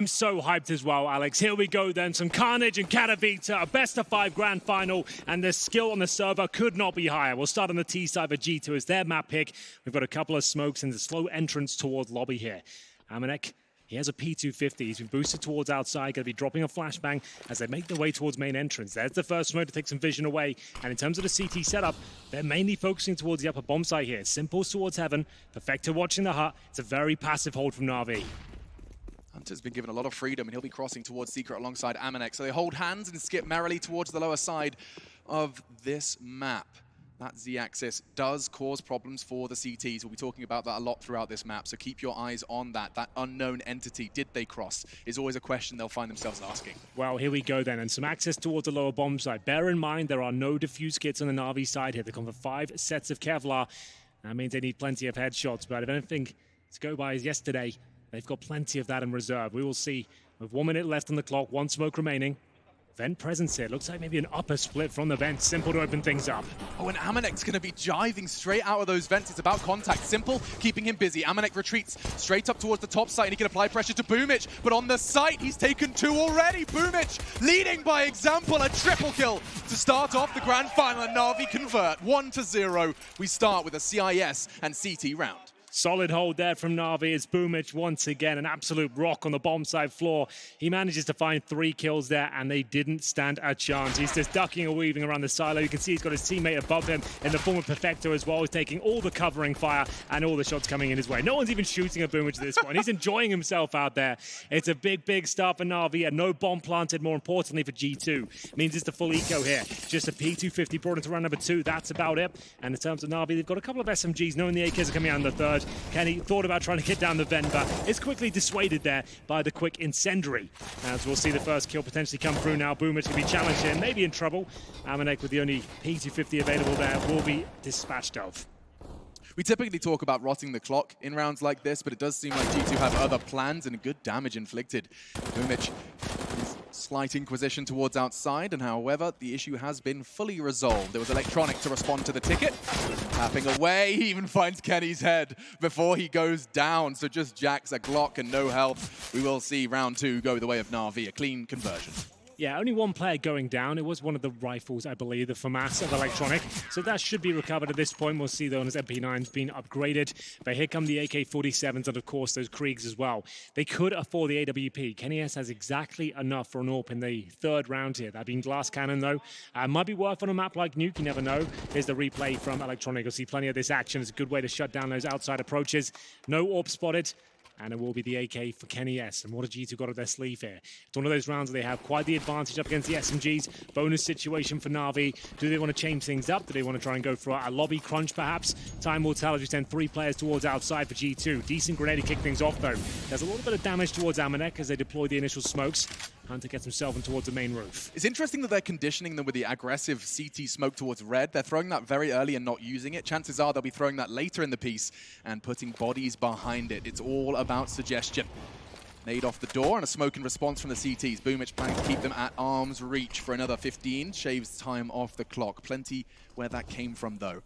I'm so hyped as well, Alex. Here we go then. Some carnage in Katowice, a best-of-5 grand final, and the skill on the server could not be higher. We'll start on the T side for G2 as their map pick. We've got a couple of smokes and the slow entrance towards lobby here. Amanek, he has a P250. He's been boosted towards outside, going to be dropping a flashbang as they make their way towards main entrance. There's the first smoke to take some vision away. And in terms of the CT setup, they're mainly focusing towards the upper bomb site here. Simples towards heaven. Perfecto watching the hut. It's a very passive hold from Navi. Hunter's been given a lot of freedom, and he'll be crossing towards Secret alongside Amanek. So they hold hands and skip merrily towards the lower side of this map. That Z-axis does cause problems for the CTs. We'll be talking about that a lot throughout this map, so keep your eyes on that. That unknown entity, did they cross, is always a question they'll find themselves asking. Well, here we go then, and some access towards the lower bomb side. Bear in mind, there are no defuse kits on the Navi side here. They come for 5 sets of Kevlar. That means they need plenty of headshots, but if anything to go by as yesterday, they've got plenty of that in reserve. We will see with 1 minute left on the clock, 1 smoke remaining. Vent presence here. Looks like maybe an upper split from the vent. Simple to open things up. Oh, and Amanek's going to be jiving straight out of those vents. It's about contact. Simple, keeping him busy. Amanek retreats straight up towards the top site, and he can apply pressure to Boomich. But on the site, he's taken 2 already. Boomich leading by example. A triple kill to start off the grand final, and Navi convert 1-0. We start with a CIS and CT round. Solid hold there from Navi. It's Boomich once again, an absolute rock on the bomb side floor. He manages to find 3 kills there, and they didn't stand a chance. He's just ducking and weaving around the silo. You can see he's got his teammate above him in the form of Perfecto as well. He's taking all the covering fire and all the shots coming in his way. No one's even shooting at Boomich at this point. He's enjoying himself out there. It's a big, big start for Navi, and no bomb planted, more importantly for G2. Means it's the full eco here. Just a P250 brought into round number 2. That's about it. And in terms of Navi, they've got a couple of SMGs, knowing the AKs are coming out in the third. Kenny thought about trying to get down the vent, but is quickly dissuaded there by the quick incendiary. As we'll see the first kill potentially come through now. Boomich can be challenged here, maybe in trouble. Amanek with the only P250 available there will be dispatched of. We typically talk about rotting the clock in rounds like this, but it does seem like G2 have other plans and good damage inflicted. Boomich, slight inquisition towards outside, and however, the issue has been fully resolved. There was Electronic to respond to the ticket. Tapping away, he even finds Kenny's head before he goes down. So just jacks a Glock and no health. We will see round 2 go the way of Navi, a clean conversion. Yeah, only 1 player going down. It was one of the rifles, I believe, the FAMAS of Electronic. So that should be recovered at this point. We'll see, though, as MP9's been upgraded. But here come the AK-47s and, of course, those Kriegs as well. They could afford the AWP. Kenny S has exactly enough for an AWP in the 3rd round here. That being glass cannon, though. Might be worth on a map like Nuke, you never know. Here's the replay from Electronic. You'll see plenty of this action. It's a good way to shut down those outside approaches. No AWP spotted. And it will be the AK for Kenny S. And what has G2 got up their sleeve here? It's one of those rounds where they have quite the advantage up against the SMGs. Bonus situation for Navi. Do they want to change things up? Do they want to try and go for a lobby crunch, perhaps? Time will tell as we send 3 players towards outside for G2. Decent grenade to kick things off, though. There's a little bit of damage towards Amanek as they deploy the initial smokes. Hunter gets himself in towards the main roof. It's interesting that they're conditioning them with the aggressive CT smoke towards red. They're throwing that very early and not using it. Chances are they'll be throwing that later in the piece and putting bodies behind it. It's all about suggestion. Nade off the door and a smoke in response from the CTs. Boomich planning to keep them at arm's reach for another 15. Shaves time off the clock. Plenty where that came from, though.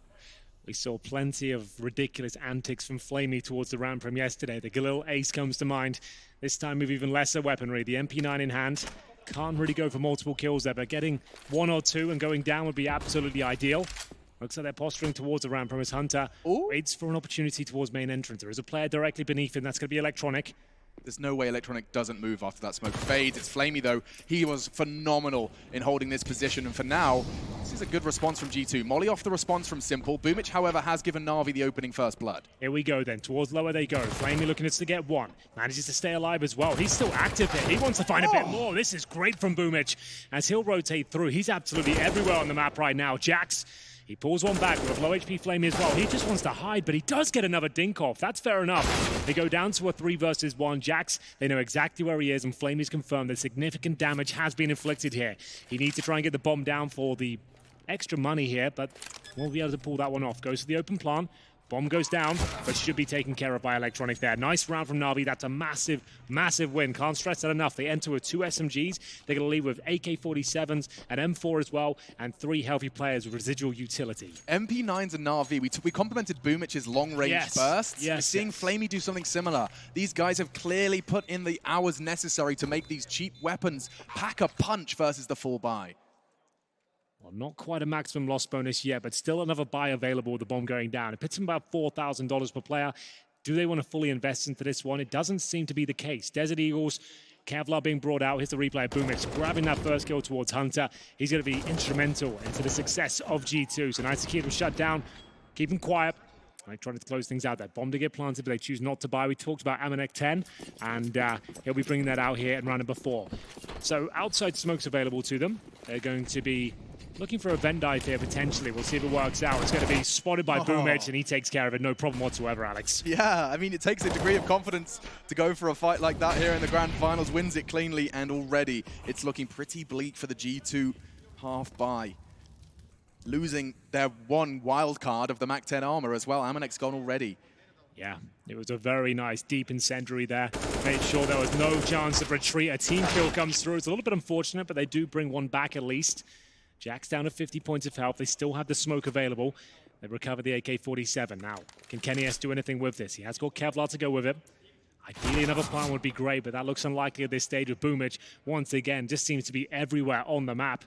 We saw plenty of ridiculous antics from Flamey towards the ramp from yesterday. The Galil Ace comes to mind. This time with even lesser weaponry. The MP9 in hand. Can't really go for multiple kills there, but getting 1 or 2 and going down would be absolutely ideal. Looks like they're posturing towards the ramp from his Hunter. Ooh. Waits for an opportunity towards main entrance. There is a player directly beneath him. That's going to be Electronic. There's no way Electronic doesn't move after that smoke fades. It's Flamey, though. He was phenomenal in holding this position. And for now, this is a good response from G2. Molly off the response from Simple. Boomich, however, has given Navi the opening first blood. Here we go then. Towards lower they go. Flamey looking to get 1. Manages to stay alive as well. He's still active here. He wants to find a bit more. This is great from Boomich as he'll rotate through. He's absolutely everywhere on the map right now. Jax, he pulls 1 back with low HP Flamey as well. He just wants to hide, but he does get another dink off. That's fair enough. They go down to a 3 versus 1. Jax, they know exactly where he is, and Flamey's confirmed that significant damage has been inflicted here. He needs to try and get the bomb down for the extra money here, but won't be able to pull that one off. Goes to the open plant. Bomb goes down, but should be taken care of by Electronic there. Nice round from Navi. That's a massive, massive win. Can't stress that enough. They enter with 2 SMGs. They're going to leave with AK-47s, an M4 as well, and 3 healthy players with residual utility. MP9s and Navi, we complimented Boomich's long-range bursts. We're seeing Flamey do something similar. These guys have clearly put in the hours necessary to make these cheap weapons pack a punch versus the full buy. Well, not quite a maximum loss bonus yet, but still another buy available with the bomb going down. It puts them about $4,000 per player. Do they want to fully invest into this one? It doesn't seem to be the case. Desert Eagles, Kevlar being brought out. Here's the replay of Boomich grabbing that first kill towards Hunter. He's going to be instrumental into the success of G2. So nice to keep him shut down, keep him quiet. Trying to close things out. That bomb to get planted, but they choose not to buy. We talked about Amanek 10, and he'll be bringing that out here in round number 4. So outside smoke's available to them. They're going to be looking for a vent dive here, potentially. We'll see if it works out. It's going to be spotted by Boomich, and he takes care of it. No problem whatsoever, Alex. Yeah, I mean, it takes a degree of confidence to go for a fight like that here in the grand finals. Wins it cleanly, and already it's looking pretty bleak for the G2 half buy. Losing their one wild card of the Mac 10 armor as well. Amanek's gone already. Yeah, it was a very nice deep incendiary there. Made sure there was no chance of retreat. A team kill comes through. It's a little bit unfortunate, but they do bring one back at least. Jack's down to 50 points of health. They still have the smoke available. They've recovered the AK-47. Now, can Kenny S do anything with this? He has got Kevlar to go with it. Ideally, another plan would be great, but that looks unlikely at this stage with Boomich. Once again, just seems to be everywhere on the map.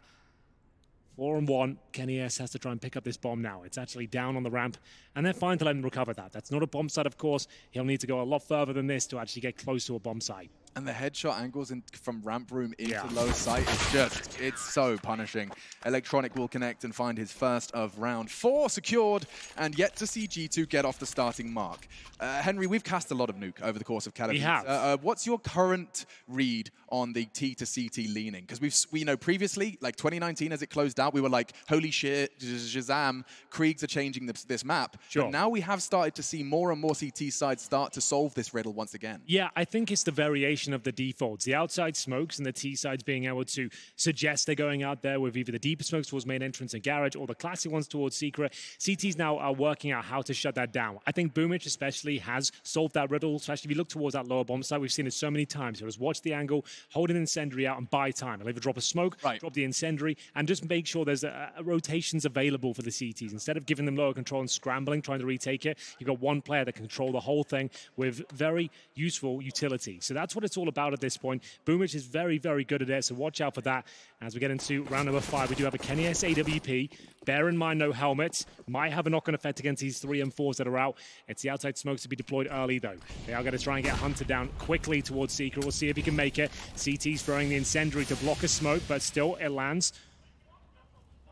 4-on-1, Kenny S has to try and pick up this bomb now. It's actually down on the ramp, and they're fine to let him recover that. That's not a bomb site, of course. He'll need to go a lot further than this to actually get close to a bomb site. And the headshot angles from ramp room into low sight is just, it's so punishing. Electronic will connect and find his first of round 4 secured, and yet to see G2 get off the starting mark. Henry, we've cast a lot of Nuke over the course of Katowice. We have. What's your current read on the T to CT leaning? Because we know previously, like 2019 as it closed out, we were like, holy shit, Shazam, Kriegs are changing this map. Sure. But now we have started to see more and more CT sides start to solve this riddle once again. Yeah, I think it's the variation of the defaults. The outside smokes and the T sides being able to suggest they're going out there with either the deeper smokes towards main entrance and garage or the classy ones towards secret. CTs now are working out how to shut that down. I think Boomich especially has solved that riddle, especially if you look towards that lower bomb site. We've seen it so many times. He'll just watch the angle, hold an incendiary out and buy time. He'll either drop a smoke, drop the incendiary, and just make sure there's rotations available for the CTs. Instead of giving them lower control and scrambling, trying to retake it, you've got one player that can control the whole thing with very useful utility. So that's what it's all about at this point. Boomich is very, very good at it, so watch out for that. As we get into round number 5, we do have a Kenny S AWP. Bear in mind, no helmets. Might have a knock-on effect against these 3 M4s that are out. It's the outside smokes to be deployed early, though. They are going to try and get Hunter down quickly towards Secret. We'll see if he can make it. CT's throwing the incendiary to block a smoke, but still it lands.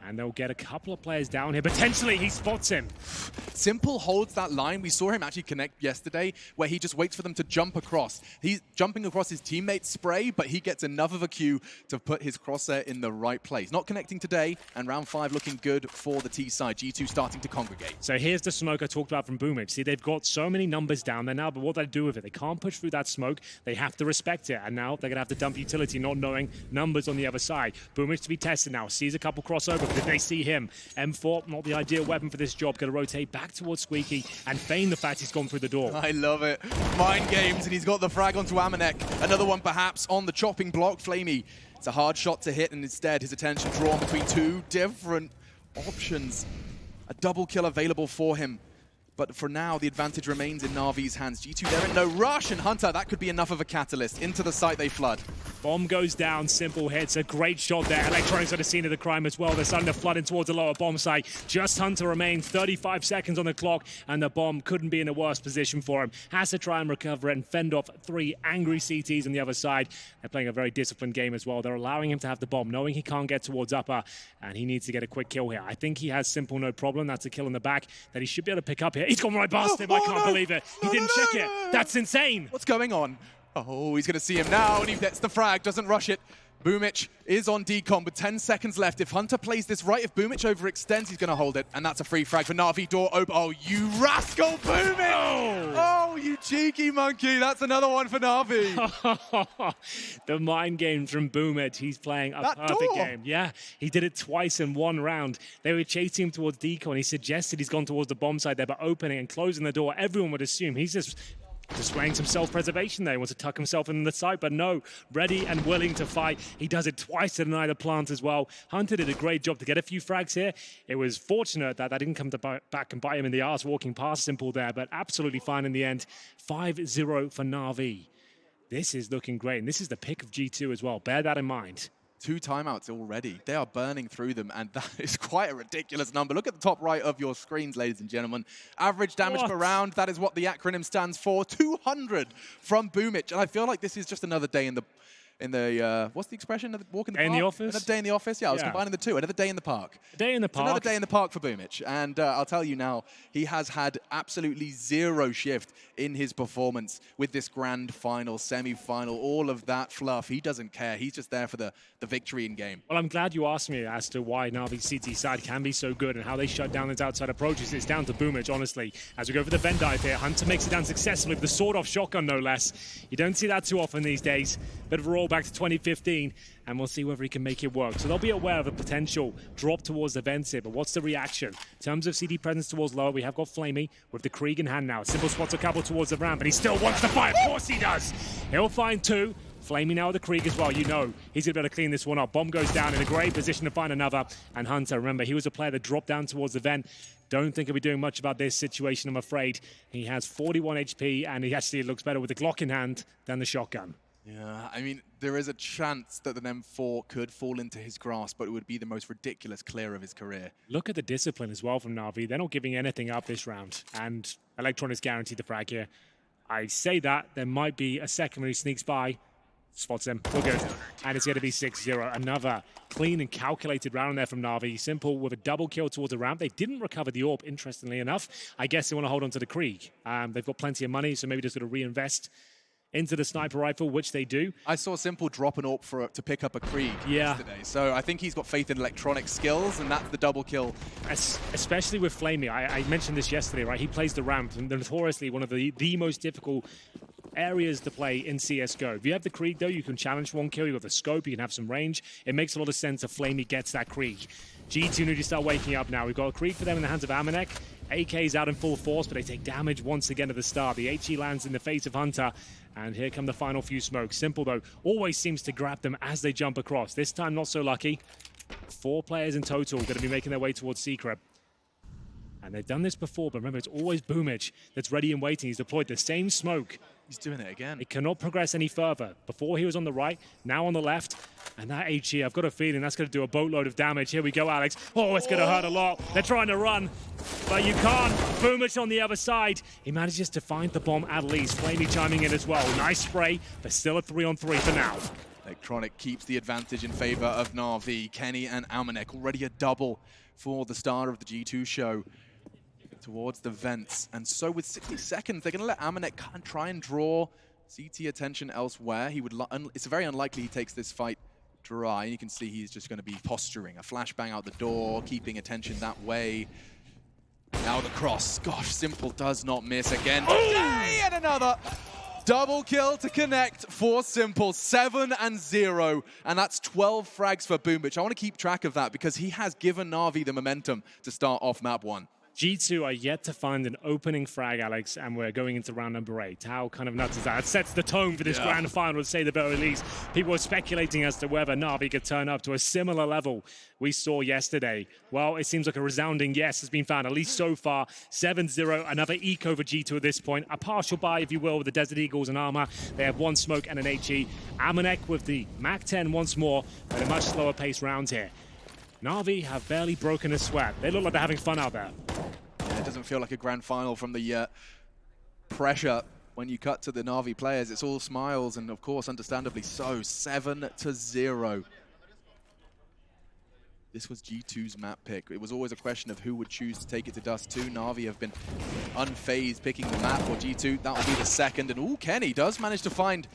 And they'll get a couple of players down here. Potentially, he spots him. Simple holds that line. We saw him actually connect yesterday, where he just waits for them to jump across. He's jumping across his teammate's spray, but he gets enough of a cue to put his crosshair in the right place. Not connecting today, and round 5 looking good for the T side. G2 starting to congregate. So here's the smoke I talked about from Boomich. See, they've got so many numbers down there now, but what do they do with it? They can't push through that smoke. They have to respect it, and now they're going to have to dump utility, not knowing numbers on the other side. Boomich to be tested now. Sees a couple crossover, but they see him. M4, not the ideal weapon for this job. Going to rotate back towards Squeaky and feign the fact he's gone through the door. I love it. Mind games, and he's got the frag onto Amanek. Another one perhaps on the chopping block. Flamey, it's a hard shot to hit, and instead his attention drawn between 2 different options. A double kill available for him. But for now, the advantage remains in Navi's hands. G2, they're in no rush, and Hunter, that could be enough of a catalyst. Into the site they flood. Bomb goes down, simple hits, a great shot there. Electronics at the scene of the crime as well. They're starting to flood in towards the lower bomb site. Just Hunter remains, 35 seconds on the clock, and the bomb couldn't be in a worse position for him. Has to try and recover it and fend off 3 angry CTs on the other side. They're playing a very disciplined game as well. They're allowing him to have the bomb, knowing he can't get towards upper, and he needs to get a quick kill here. I think he has simple, no problem. That's a kill in the back that he should be able to pick up here. He's gone right past him. I can't believe it. He didn't check it. That's insane. What's going on? Oh, he's going to see him now, and he gets the frag, doesn't rush it. Boomic is on decom with 10 seconds left. If Hunter plays this right, if Boomic overextends, he's going to hold it. And that's a free frag for Navi. Door open. Oh, you rascal, Boomic! Oh, you cheeky monkey. That's another one for Navi. The mind games from Boomic. He's playing a perfect game. Yeah, he did it twice in one round. They were chasing him towards decon, and he suggested he's gone towards the bomb side there, but opening and closing the door, everyone would assume he's just displaying some self-preservation there. He wants to tuck himself in the side, but no, ready and willing to fight. He does it twice to deny the plant as well. Hunter did a great job to get a few frags here. It was fortunate that didn't come back and bite him in the arse walking past Simple there, but absolutely fine in the end. 5-0 for Navi. This is looking great, and this is the pick of G2 as well. Bear that in mind. 2 timeouts already. They are burning through them, and that is quite a ridiculous number. Look at the top right of your screens, ladies and gentlemen. Average damage per round, that is what the acronym stands for. 200 from Boomic, and I feel like this is just another day in the what's the expression? Walk in the park? Day in the office? Another day in the office? Yeah, I was combining the two. Another day in the park. Day in the park. It's another day in the park for Boomic. And I'll tell you now, he has had absolutely zero shift in his performance with this grand final, semi-final, all of that fluff. He doesn't care. He's just there for the victory in game. Well, I'm glad you asked me as to why Navi's CT side can be so good and how they shut down those outside approaches. It's down to Boomic, honestly. As we go for the Venn dive here, Hunter makes it down successfully with the sword-off shotgun, no less. You don't see that too often these days. Bit of a roll back to 2015, and we'll see whether he can make it work. So they'll be aware of a potential drop towards the vents here, but what's the reaction? In terms of CD presence towards lower, we have got Flamey with the Krieg in hand now. Simple spots a couple towards the ramp, and he still wants to fight. Of course he does. He'll find 2. Flamey now with the Krieg as well. You know he's going to be able to clean this one up. Bomb goes down in a great position to find another. And Hunter, remember, he was a player that dropped down towards the vent. Don't think he'll be doing much about this situation, I'm afraid. He has 41 HP, and he actually looks better with the Glock in hand than the shotgun. Yeah, I mean, there is a chance that an M4 could fall into his grasp, but it would be the most ridiculous clear of his career. Look at the discipline as well from Navi. They're not giving anything up this round, and Electronics guaranteed the frag here. I say that, there might be a second when he sneaks by. Spots him, we're good. And it's going to be 6-0. Another clean and calculated round there from Navi. Simple with a double kill towards the ramp. They didn't recover the AWP, interestingly enough. I guess they want to hold on to the Krieg. They've got plenty of money, so maybe just going to reinvest into the sniper rifle, which they do. I saw Simple drop an AWP to pick up a Krieg yesterday. So I think he's got faith in electronic skills, and that's the double kill. Especially with Flamey. I mentioned this yesterday, right? He plays the ramp, and notoriously one of the most difficult areas to play in CSGO. If you have the Krieg, though, you can challenge one kill. You've got the scope, you can have some range. It makes a lot of sense if Flamey gets that Krieg. G2 need to start waking up now. We've got a Krieg for them in the hands of Amanek. AK's out in full force, but they take damage once again at the start. The HE lands in the face of Hunter, and here come the final few smokes. Simple, though, always seems to grab them as they jump across. This time, not so lucky. 4 players in total going to be making their way towards Secret. And they've done this before, but remember, it's always Boomic that's ready and waiting. He's deployed the same smoke. He's doing it again. It cannot progress any further. Before he was on the right, now on the left. And that HE, I've got a feeling that's going to do a boatload of damage. Here we go, Alex. Oh, it's going to hurt a lot. They're trying to run, but you can't. Boomic on the other side. He manages to find the bomb at least. Flamey chiming in as well. Nice spray, but still a 3-on-3 for now. Electronic keeps the advantage in favor of Navi. Kenny and Amanek already a double for the star of the G2 show towards the vents. And so with 60 seconds, they're going to let Amanek try and draw CT attention elsewhere. It's very unlikely he takes this fight dry. You can see he's just going to be posturing. A flashbang out the door, keeping attention that way. Now the cross. Gosh, Simple does not miss again today. And another double kill to connect for Simple. 7-0. And that's 12 frags for Boomic. I want to keep track of that because he has given Navi the momentum to start off map 1. G2 are yet to find an opening frag, Alex, and we're going into round number 8. How kind of nuts is that? It sets the tone for this grand final, to say the very least. People were speculating as to whether Navi could turn up to a similar level we saw yesterday. Well, it seems like a resounding yes has been found, at least so far. 7-0, another eco for G2 at this point. A partial buy, if you will, with the Desert Eagles and armor. They have 1 smoke and an HE. Amanek with the MAC-10 once more, but a much slower pace round here. Navi have barely broken a sweat. They look like they're having fun out there. Yeah, it doesn't feel like a grand final from the pressure when you cut to the Navi players. It's all smiles and, of course, understandably so. 7-0. This was G2's map pick. It was always a question of who would choose to take it to Dust 2. Navi have been unfazed picking the map, or G2, that will be the second. And ooh, Kenny does manage to find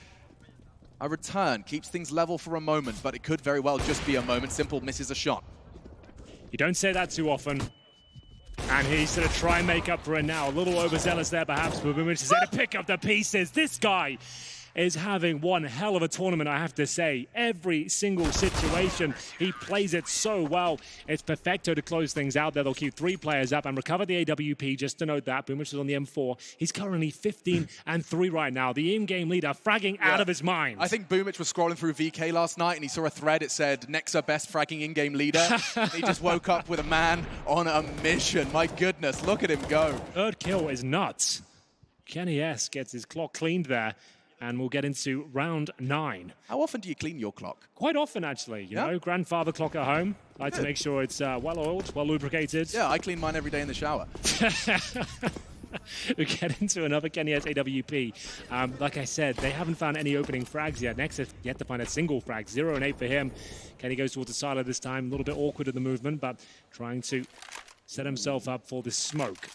A return keeps things level for a moment, but it could very well just be a moment. Simple misses a shot. You don't say that too often. And he's going to try and make up for it now. A little overzealous there, perhaps, but Boomic is there to pick up the pieces. This guy is having one hell of a tournament, I have to say. Every single situation, he plays it so well. It's perfecto to close things out there. They'll keep 3 players up and recover the AWP. Just to note that, Boomic is on the M4. He's currently 15-3 right now. The in-game leader fragging out of his mind. I think Boomic was scrolling through VK last night and he saw a thread. It said, Nexa best fragging in-game leader. And he just woke up with a man on a mission. My goodness, look at him go. Third kill is nuts. Kenny S gets his clock cleaned there. And we'll get into round 9. How often do you clean your clock? Quite often, actually. You know, grandfather clock at home. I like to make sure it's well-oiled, well-lubricated. Yeah, I clean mine every day in the shower. We get into another Kenny S AWP. Like I said, they haven't found any opening frags yet. Next, yet to find a single frag. 0 and 8 for him. Kenny goes towards the silo this time. A little bit awkward in the movement, but trying to set himself up for the smoke.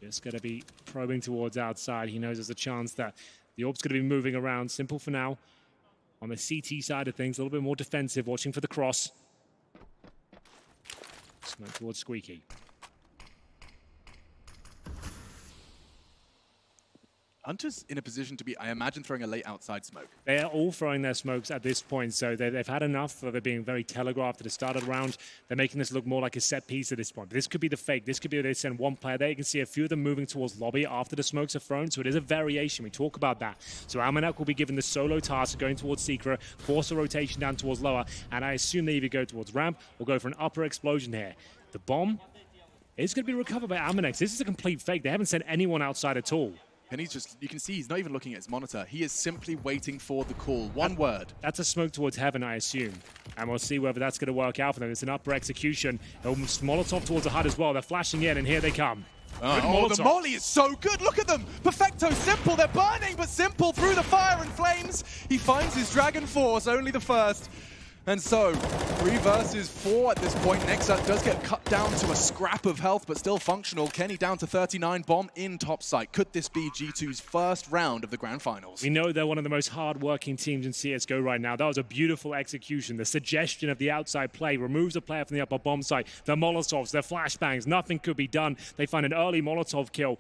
Just going to be probing towards outside. He knows there's a chance that the orb's going to be moving around. Simple for now. On the CT side of things, a little bit more defensive, watching for the cross. Smoke towards Squeaky. Hunter's in a position to be, I imagine, throwing a late outside smoke. They are all throwing their smokes at this point, so they've had enough of it being very telegraphed at the start of the round. They're making this look more like a set piece at this point. But this could be the fake. This could be they send one player there. You can see a few of them moving towards lobby after the smokes are thrown, so it is a variation. We talk about that. So Almanac will be given the solo task of going towards Secret, force a rotation down towards lower, and I assume they either go towards ramp or go for an upper explosion here. The bomb is going to be recovered by Almanac. This is a complete fake. They haven't sent anyone outside at all. And he's just, you can see he's not even looking at his monitor. He is simply waiting for the call. One word. That's a smoke towards heaven, I assume. And we'll see whether that's going to work out for them. It's an upper execution. Molotov towards the HUD as well. They're flashing in, and here they come. Oh, the molly is so good. Look at them. Perfecto, Simple. They're burning, but Simple through the fire and flames. He finds his Dragon Force, only the first. And so, 3 versus 4 at this point. Nexa does get cut down to a scrap of health, but still functional. Kenny down to 39, bomb in top site. Could this be G2's first round of the Grand Finals? We know they're one of the most hard-working teams in CSGO right now. That was a beautiful execution. The suggestion of the outside play removes a player from the upper bomb site. The Molotovs, the flashbangs, nothing could be done. They find an early Molotov kill.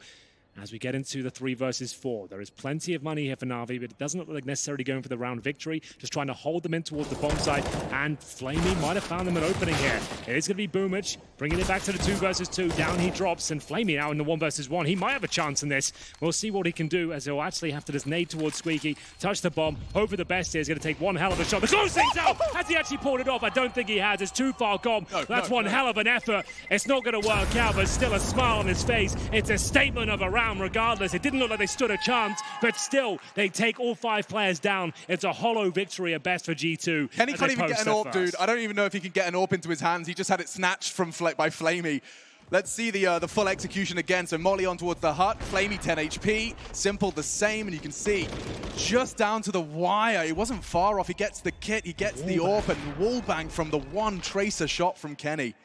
As we get into the 3 versus 4, there is plenty of money here for Navi, but it doesn't look like necessarily going for the round victory. Just trying to hold them in towards the bomb site, and Flamey might have found them an opening here. It is going to be Boomic, bringing it back to the 2 versus 2. Down he drops, and Flamey now in the 1 versus 1. He might have a chance in this. We'll see what he can do, as he'll actually have to just nade towards Squeaky, touch the bomb, hope for the best here. He's going to take one hell of a shot. The close things out! Has he actually pulled it off? I don't think he has. It's too far gone. That's one hell of an effort. It's not going to work out, but still a smile on his face. It's a statement of a round regardless. It didn't look like they stood a chance, but still, they take all 5 players down. It's a hollow victory at best for G2. Kenny can't even get an AWP, dude. I don't even know if he can get an AWP into his hands. He just had it snatched from by Flamey. Let's see the full execution again. So Molly on towards the hut, Flamey 10 HP, Simple the same, and you can see just down to the wire. It wasn't far off. He gets the kit, he gets the AWP, and wallbang from the one tracer shot from Kenny.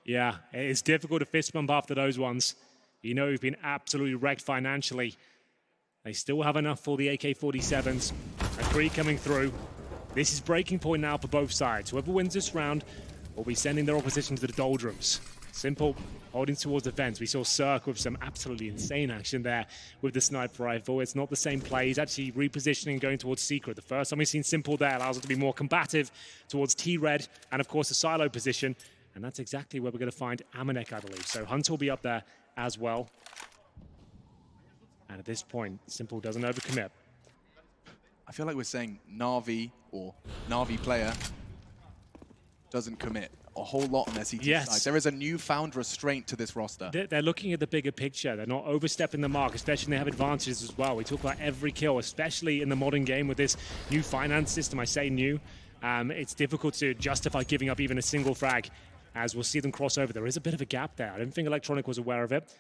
Yeah, it's difficult to fist bump after those ones. You know we've been absolutely wrecked financially. They still have enough for the AK-47s. A 3 coming through. This is breaking point now for both sides. Whoever wins this round will be sending their opposition to the doldrums. Simple holding towards the fence. We saw Cirque with some absolutely insane action there with the sniper rifle. It's not the same play. He's actually repositioning, going towards Secret. The first time we've seen Simple there allows it to be more combative towards T-Red and, of course, the silo position. And that's exactly where we're going to find Amanek, I believe. So Hunter will be up there as well. And at this point, Simple doesn't overcommit. I feel like we're saying Navi or Navi player doesn't commit a whole lot on their CT side. There is a newfound restraint to this roster. They're looking at the bigger picture. They're not overstepping the mark, especially when they have advantages as well. We talk about every kill, especially in the modern game with this new finance system. I say new. It's difficult to justify giving up even a single frag, as we'll see them cross over. There is a bit of a gap there. I don't think Electronic was aware of it.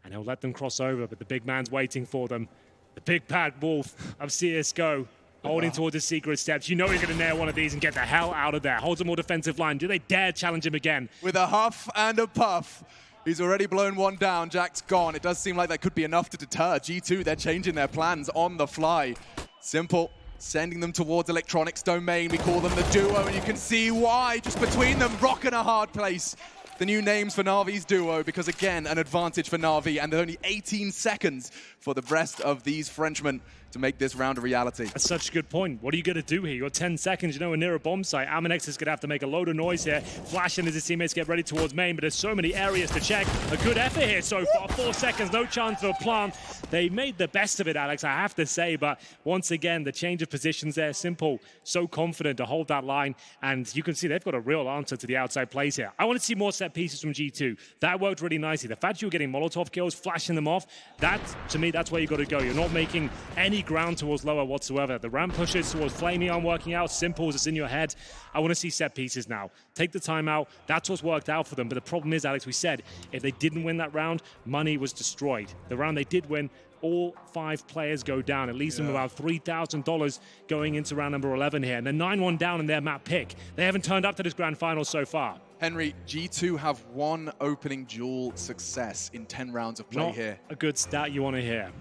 And he'll let them cross over, but the big man's waiting for them. The big bad wolf of CSGO, holding towards his secret steps. You know he's going to nail one of these and get the hell out of there. Holds a more defensive line. Do they dare challenge him again? With a huff and a puff. He's already blown one down. Jack's gone. It does seem like that could be enough to deter G2. They're changing their plans on the fly. Simple sending them towards Electronics domain. We call them the duo, and you can see why. Just between them, rocking a hard place. The new names for Navi's duo, because again, an advantage for Navi, and only 18 seconds for the rest of these Frenchmen to make this round a reality. That's such a good point. What are you going to do here? You're 10 seconds, we're near a bomb site. Aminex is going to have to make a load of noise here. Flashing as his teammates get ready towards main, but there's so many areas to check. A good effort here so far. 4 seconds, no chance for a plant. They made the best of it, Alex, I have to say, but once again, the change of positions there, Simple, so confident to hold that line, and you can see they've got a real answer to the outside plays here. I want to see more set pieces from G2. That worked really nicely. The fact you were getting Molotov kills, flashing them off, that, to me, that's where you got to go. You're not making any ground towards lower whatsoever. The ramp pushes towards Flamey aren't working out. Simple as it's in your head. I want to see set pieces now. Take the time out. That's what's worked out for them. But the problem is, Alex, we said, if they didn't win that round, money was destroyed. The round they did win, all 5 players go down. It leaves them about $3,000 going into round number 11 here. And they're 9-1 down in their map pick. They haven't turned up to this grand final so far. Henry, G2 have 1 opening duel success in 10 rounds of play here. A good stat you want to hear.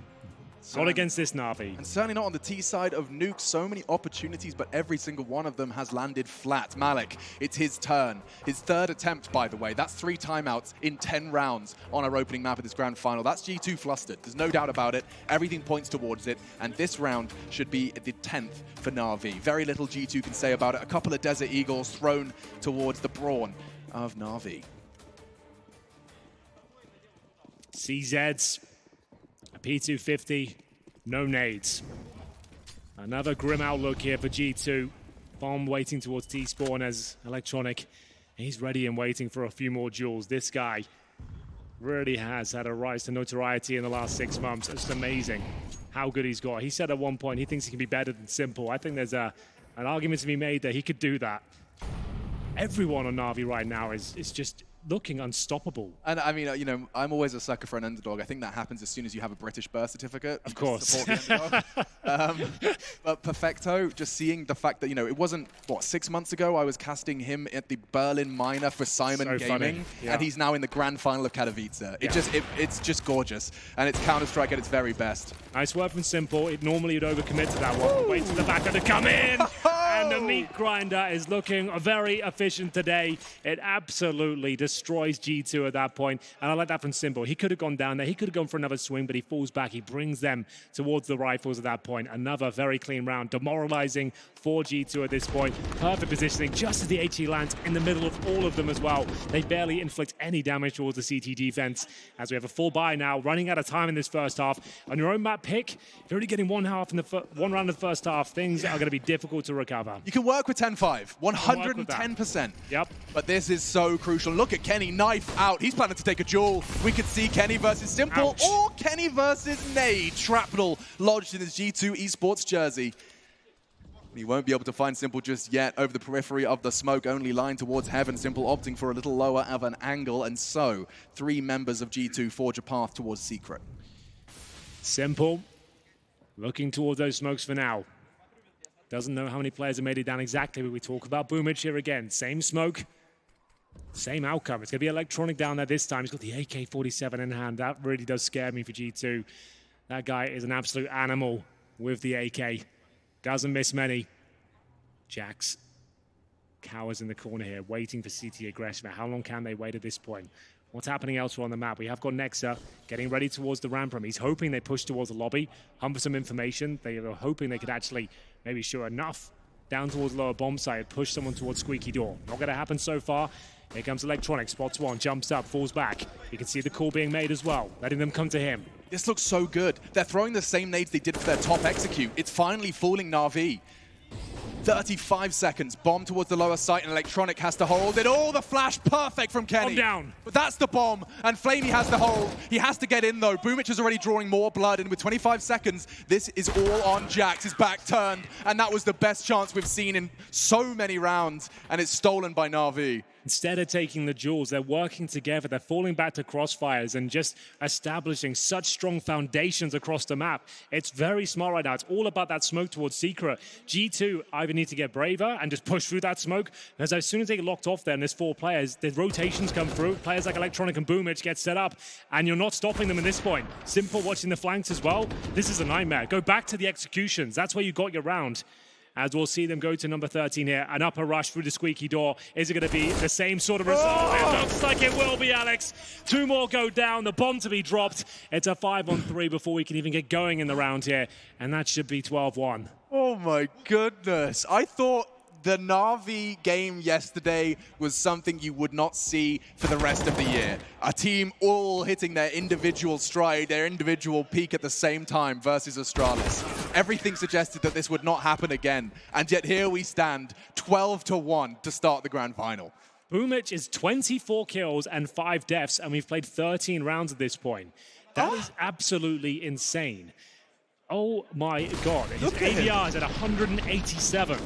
Not against this Navi. And certainly not on the T side of Nuke. So many opportunities, but every single one of them has landed flat. Malik, it's his turn. His 3rd attempt, by the way. That's 3 timeouts in 10 rounds on our opening map of this grand final. That's G2 flustered. There's no doubt about it. Everything points towards it. And this round should be the 10th for Navi. Very little G2 can say about it. A couple of Desert Eagles thrown towards the brawn of Navi. CZs. A P250, no nades. Another grim outlook here for G2. Bomb waiting towards T-spawn as Electronic. He's ready and waiting for a few more duels. This guy really has had a rise to notoriety in the last 6 months. It's amazing how good he's got. He said at one point he thinks he can be better than Simple. I think there's an argument to be made that he could do that. Everyone on Navi right now is just looking unstoppable. And I mean, I'm always a sucker for an underdog. I think that happens as soon as you have a British birth certificate. Of course. Support the underdog. But Perfecto, just seeing the fact that, it wasn't, 6 months ago, I was casting him at the Berlin Minor for Simon Gaming, and he's now in the grand final of Katowice. It's just gorgeous. And it's Counter-Strike at its very best. Nice work from Simple. It normally would overcommit to that one. Wait to the back of the come in! And the meat grinder is looking very efficient today. It absolutely destroys G2 at that point. And I like that from Simple. He could have gone down there. He could have gone for another swing, but he falls back. He brings them towards the rifles at that point. Another very clean round. Demoralizing for G2 at this point. Perfect positioning just as the HE lands in the middle of all of them as well. They barely inflict any damage towards the CT defense as we have a full buy now, running out of time in this first half. On your own map pick, you're only getting one round in the first half. Things are going to be difficult to recover. You can work with 10-5, 110%. Yep. But this is so crucial. Look at Kenny, knife out. He's planning to take a duel. We could see Kenny versus Simple. Ouch. Or Kenny versus Nade. Shrapnel lodged in his G2 esports jersey. He won't be able to find Simple just yet over the periphery of the smoke-only line towards Heaven. Simple opting for a little lower of an angle, and so 3 members of G2 forge a path towards Secret. Simple looking towards those smokes for now. Doesn't know how many players have made it down exactly, but we talk about Boomage here again. Same smoke, same outcome. It's going to be Electronic down there this time. He's got the AK-47 in hand. That really does scare me for G2. That guy is an absolute animal with the AK. Doesn't miss many. Jax cowers in the corner here, waiting for CT aggression. How long can they wait at this point? What's happening elsewhere on the map? We have got Nexa getting ready towards the ramp room. He's hoping they push towards the lobby, hunt for some information. They are hoping they could actually maybe show enough down towards lower bomb site, push someone towards squeaky door. Not going to happen so far. Here comes Electronic, spots one, jumps up, falls back. You can see the call being made as well, letting them come to him. This looks so good. They're throwing the same nades they did for their top execute. It's finally fooling Navi. 35 seconds, bomb towards the lower site, and Electronic has to hold it. Oh, the flash, perfect from Kenny. Bomb down. But that's the bomb, and Flamey has to hold. He has to get in, though. Boomich is already drawing more blood, and with 25 seconds, this is all on Jax. His back turned, and that was the best chance we've seen in so many rounds, and it's stolen by Navi. instead of taking the jewels, they're working together. They're falling back to crossfires and just establishing such strong foundations across the map. It's very smart right now. It's all about that smoke towards Secret. G2 either need to get braver and just push through that smoke, because as soon as they get locked off there and there's 4 players, the rotations come through. Players like Electronic and Boomich get set up, and you're not stopping them at this point. Simple watching the flanks as well. This is a nightmare. Go back to the executions. That's where you got your round. As we'll see them go to number 13 here. An upper rush through the squeaky door. Is it going to be the same sort of result? It looks like it will be, Alex. 2 more go down. The bomb to be dropped. It's a 5-on-3 before we can even get going in the round here. And that should be 12-1. Oh my goodness. I thought the Navi game yesterday was something you would not see for the rest of the year. A team all hitting their individual stride, their individual peak at the same time versus Astralis. Everything suggested that this would not happen again. And yet here we stand, 12-1 to start the grand final. Boomich is 24 kills and 5 deaths, and we've played 13 rounds at this point. That is absolutely insane. Oh my God. His ADR is at 187.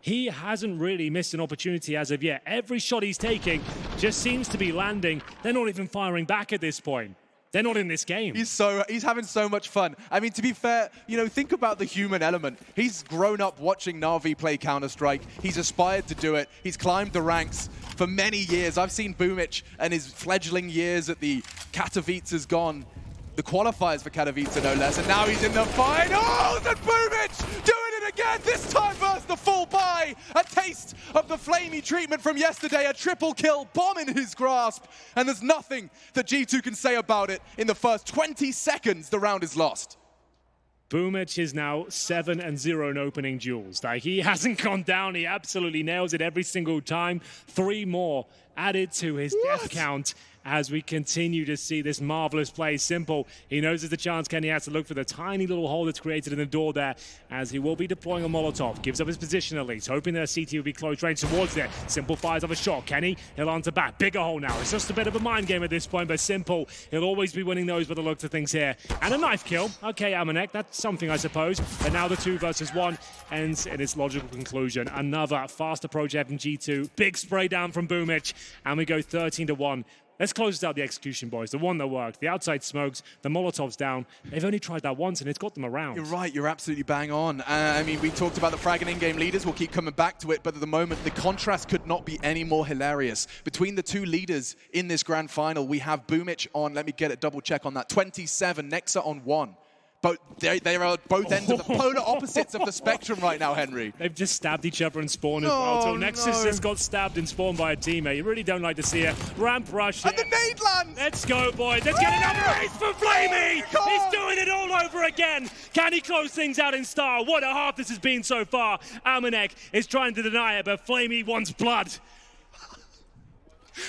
He hasn't really missed an opportunity as of yet. Every shot he's taking just seems to be landing. They're not even firing back at this point. They're not in this game. He's having so much fun. I mean, to be fair, think about the human element. He's grown up watching Navi play Counter-Strike. He's aspired to do it. He's climbed the ranks for many years. I've seen Boomich and his fledgling years at the Katowice has gone. The qualifiers for Katowice, no less, and now he's in the finals, and Boomich doing it again, this time versus the full buy. A taste of the flamey treatment from yesterday, a triple kill, bomb in his grasp, and there's nothing that G2 can say about it. In the first 20 seconds, the round is lost. Boomich is now 7-0 in opening duels. Like, he hasn't gone down, he absolutely nails it every single time. 3 more added to his death count as we continue to see this marvelous play. Simple, he knows there's a chance. Kenny has to look for the tiny little hole that's created in the door there, as he will be deploying a Molotov. Gives up his position at least, hoping that CT will be close range towards there. Simple fires off a shot. Kenny, he'll answer back. Bigger hole now. It's just a bit of a mind game at this point, but Simple, he'll always be winning those by the looks of things here. And a knife kill. Okay, Amanek, that's something, I suppose. But now the 2 versus 1 ends in its logical conclusion. Another fast approach from G2. Big spray down from Boomich, and we go 13-1. Let's close out the execution, boys. The one that worked. The outside smokes, the Molotov's down. They've only tried that once, and it's got them around. You're right. You're absolutely bang on. I mean, we talked about the frag and in-game leaders. We'll keep coming back to it, but at the moment, the contrast could not be any more hilarious. Between the 2 leaders in this grand final, we have Boomich on, let me get a double check on that, 27, Nexa on 1. But they are at both ends of the polar opposites of the spectrum right now, Henry. They've just stabbed each other in spawn as well. So Nexus just got stabbed in spawn by a teammate. You really don't like to see a ramp rush here. And the nade lands! Let's go, boys. Let's get another ace for Flamey! He's doing it all over again. Can he close things out in style? What a half this has been so far. Amanek is trying to deny it, but Flamey wants blood.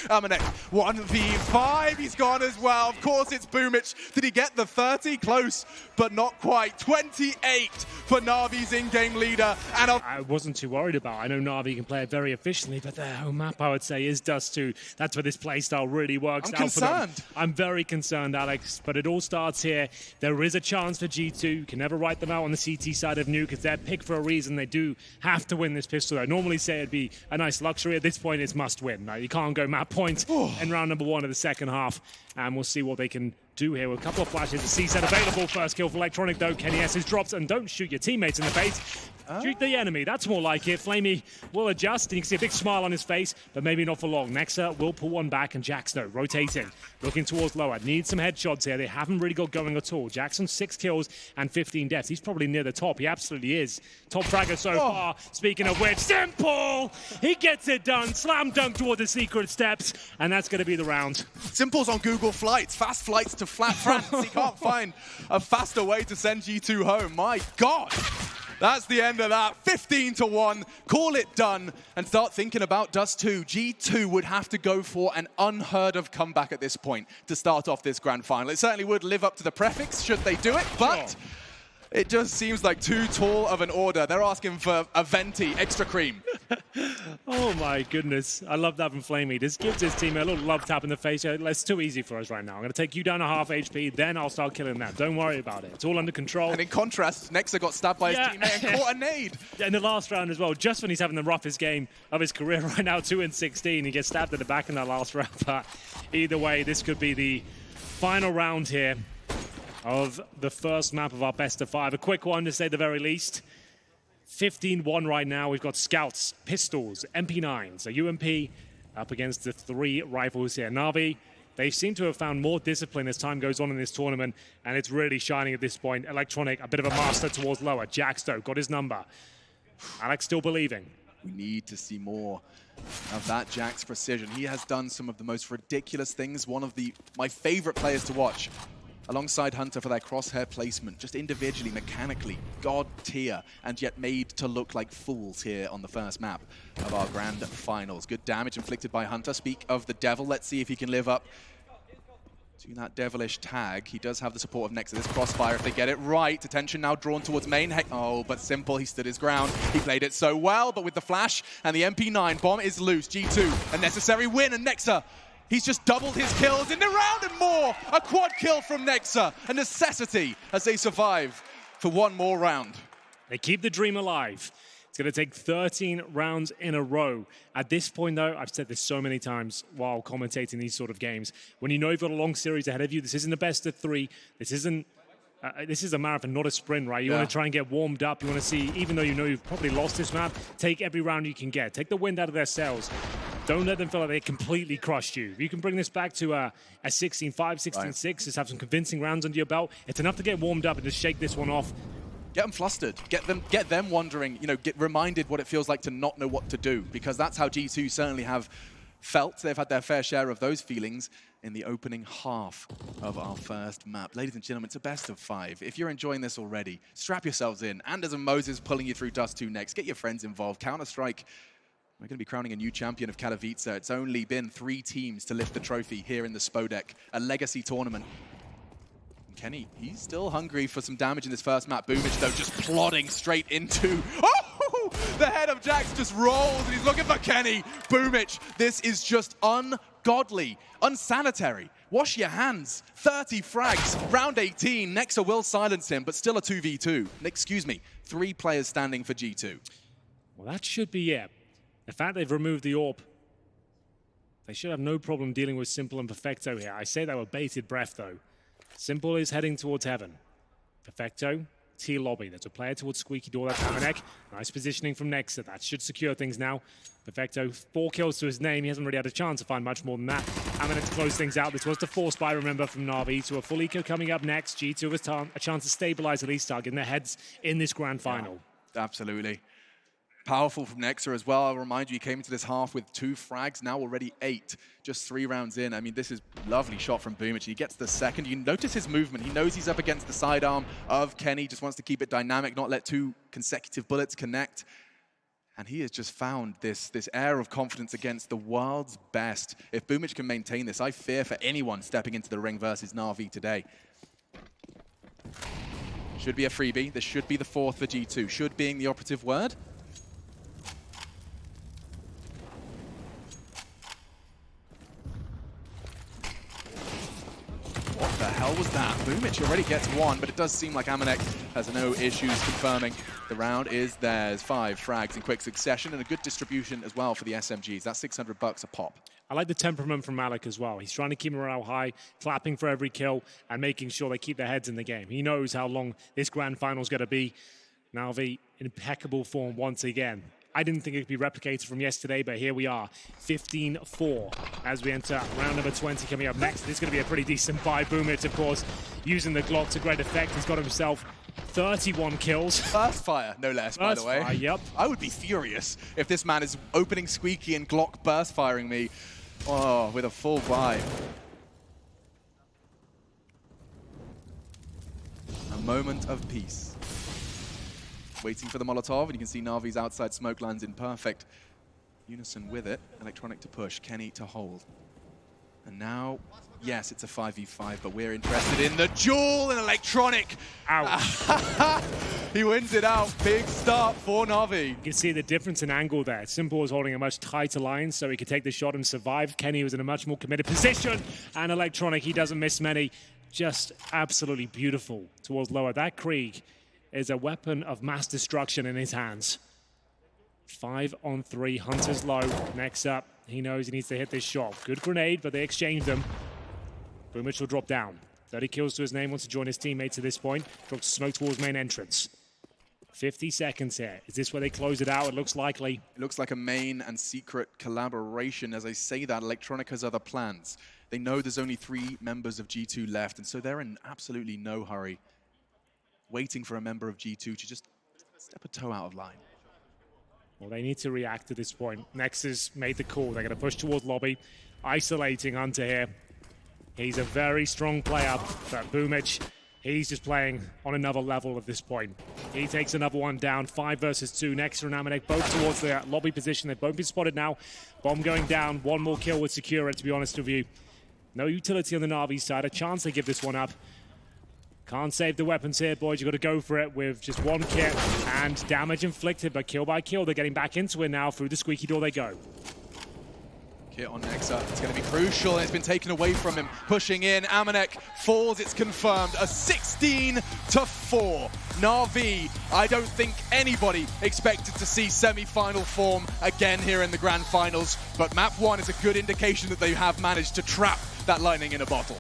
Amanek, 1v5, he's gone as well. Of course, it's Boomich. Did he get the 30? Close, but not quite. 28 for Navi's in-game leader. And I wasn't too worried about. I know Navi can play it very efficiently, but their home map, I would say, is Dust 2. That's where this playstyle really works out for them. I'm very concerned, Alex, but it all starts here. There is a chance for G2. You can never write them out on the CT side of Nuke. It's their pick for a reason. They do have to win this pistol. I normally say it'd be a nice luxury. At this point, it's must win. Like, you can't go map point in round number 1 of the second half, and we'll see what they can do here with a couple of flashes. The C-set available. First kill for Electronic, though. Kenny S is dropped, and don't shoot your teammates in the face. Shoot the enemy. That's more like it. Flamey will adjust, and you can see a big smile on his face, but maybe not for long. Nexa will pull one back, and Jackson rotating, looking towards lower. Needs some headshots here. They haven't really got going at all. Jackson, 6 kills and 15 deaths. He's probably near the top. He absolutely is. Top fragger so far. Speaking of which, Simple! He gets it done. Slam dunk toward the secret steps, and that's going to be the round. Simple's on Google Flights. Fast flights to flat France. He can't find a faster way to send G2 home. My God! That's the end of that. 15-1. Call it done and start thinking about Dust 2. G2 would have to go for an unheard of comeback at this point to start off this grand final. It certainly would live up to the prefix should they do it, but it just seems like too tall of an order. They're asking for a venti, extra cream. Oh my goodness. I love that from Flamey. This gives his team a little love tap in the face. It's too easy for us right now. I'm going to take you down to half HP, then I'll start killing them. Don't worry about it. It's all under control. And in contrast, Nexa got stabbed by his teammate and caught a nade. In the last round as well, just when he's having the roughest game of his career right now, 2-16, he gets stabbed at the back in that last round. But either way, this could be the final round here of the first map of our best of 5. A quick one to say the very least. 15-1 right now. We've got Scouts, Pistols, MP9s, a UMP up against the 3 rifles here. Navi, they seem to have found more discipline as time goes on in this tournament, and it's really shining at this point. Electronic, a bit of a master towards lower. Jackstow got his number. Alex still believing. We need to see more of that Jack's precision. He has done some of the most ridiculous things. One of my favorite players to watch, alongside Hunter, for their crosshair placement, just individually, mechanically, god tier, and yet made to look like fools here on the first map of our grand finals. Good damage inflicted by Hunter. Speak of the devil, let's see if he can live up to that devilish tag. He does have the support of Nexa. This crossfire, if they get it right. Attention now drawn towards main. Oh, but Simple, he stood his ground. He played it so well, but with the flash and the MP9, bomb is loose. G2, a necessary win, and Nexa, he's just doubled his kills in the round and more. A quad kill from Nexa, a necessity as they survive for one more round. They keep the dream alive. It's going to take 13 rounds in a row. At this point, though, I've said this so many times while commentating these sort of games. When you know you've got a long series ahead of you, this isn't a best of 3. This isn't. This is a marathon, not a sprint, right? You want to try and get warmed up. You want to see, even though you know you've probably lost this map, take every round you can get. Take the wind out of their sails. Don't let them feel like they completely crushed you. If you can bring this back to a 16-5, 16-6, just have some convincing rounds under your belt, it's enough to get warmed up and just shake this one off. Get them flustered. Get them wondering, get reminded what it feels like to not know what to do, because that's how G2 certainly have felt. They've had their fair share of those feelings in the opening half of our first map. Ladies and gentlemen, it's a best of 5. If you're enjoying this already, strap yourselves in. Anders and Moses pulling you through Dust 2 next. Get your friends involved. Counter-Strike, we're going to be crowning a new champion of Katowice. It's only been 3 teams to lift the trophy here in the Spodek, a legacy tournament. And Kenny, he's still hungry for some damage in this first map. Boomich, though, just plodding straight into... Oh! The head of Jax just rolls, and he's looking for Kenny. Boomich, this is just ungodly, unsanitary. Wash your hands. 30 frags, round 18. Nexa will silence him, but still a 2v2. Excuse me, 3 players standing for G2. Well, that should be it. The fact they've removed the AWP, they should have no problem dealing with Simple and Perfecto here. I say that with bated breath, though. Simple is heading towards heaven. Perfecto, T-lobby. There's a player towards Squeaky Door. That's Amanek. Nice positioning from Nexa. That should secure things now. Perfecto, 4 kills to his name. He hasn't really had a chance to find much more than that. Amanek to close things out. This was the force buy, remember, from Navi. To a full eco coming up next. G2 has a chance to stabilize at least, targeting their heads in this grand final. Yeah, absolutely. Powerful from Nexa as well. I'll remind you, he came into this half with 2 frags, now already 8, just 3 rounds in. I mean, this is a lovely shot from Boomich. He gets the second. You notice his movement. He knows he's up against the sidearm of Kenny, just wants to keep it dynamic, not let 2 consecutive bullets connect. And he has just found this air of confidence against the world's best. If Boomich can maintain this, I fear for anyone stepping into the ring versus Navi today. Should be a freebie. This should be the 4th for G2. Should being the operative word. What the hell was that? Boomich already gets 1, but it does seem like Amanek has no issues confirming the round is theirs. 5 frags in quick succession, and a good distribution as well for the SMGs. That's $600 a pop. I like the temperament from Malik as well. He's trying to keep morale high, clapping for every kill, and making sure they keep their heads in the game. He knows how long this grand final is going to be. Navi in impeccable form once again. I didn't think it could be replicated from yesterday, but here we are, 15-4 as we enter round number 20 coming up next. This is going to be a pretty decent buy. Boomich, of course, using the Glock to great effect. He's got himself 31 kills. Burst fire, no less, by the way. Fire, yep. I would be furious if this man is opening Squeaky and Glock burst firing me with a full buy. A moment of peace. Waiting for the Molotov, and you can see Navi's outside smoke lands in perfect unison with it. Electronic to push, Kenny to hold. And now Yes, it's a 5v5, but we're interested in the duel and Electronic. Ouch. He wins it out. Big start for Navi. You can see the difference in angle there. Simple was holding a much tighter line, so he could take the shot and survive. Kenny was in a much more committed position, and Electronic, he doesn't miss many. Just absolutely beautiful towards lower. That Krieg is a weapon of mass destruction in his hands. 5-on-3, Hunter's low. Next up, he knows he needs to hit this shot. Good grenade, but they exchanged them. Boomich will drop down. 30 kills to his name, wants to join his teammates at this point. Drops smoke towards main entrance. 50 seconds here. Is this where they close it out? It looks likely. It looks like a main and secret collaboration. As I say that, Electronic has other plans. They know there's only 3 members of G2 left, and so they're in absolutely no hurry, waiting for a member of G2 to just step a toe out of line. Well, they need to react at this point. Nexus made the call. They're going to push towards lobby, isolating Hunter here. He's a very strong player, but Boomich, he's just playing on another level at this point. He takes another one down, 5 versus 2. Nexus and Amanek both towards the lobby position. They've both been spotted now. Bomb going down, one more kill would secure it, to be honest with you. No utility on the Navi side, a chance they give this one up. Can't save the weapons here, boys. You've got to go for it with just one kit and damage inflicted, but kill by kill. They're getting back into it now. Through the squeaky door they go. Kit on Nexa. It's going to be crucial, and it's been taken away from him. Pushing in. Amanek falls. It's confirmed. A 16-4. Navi, I don't think anybody expected to see semi-final form again here in the grand finals, but map 1 is a good indication that they have managed to trap that lightning in a bottle.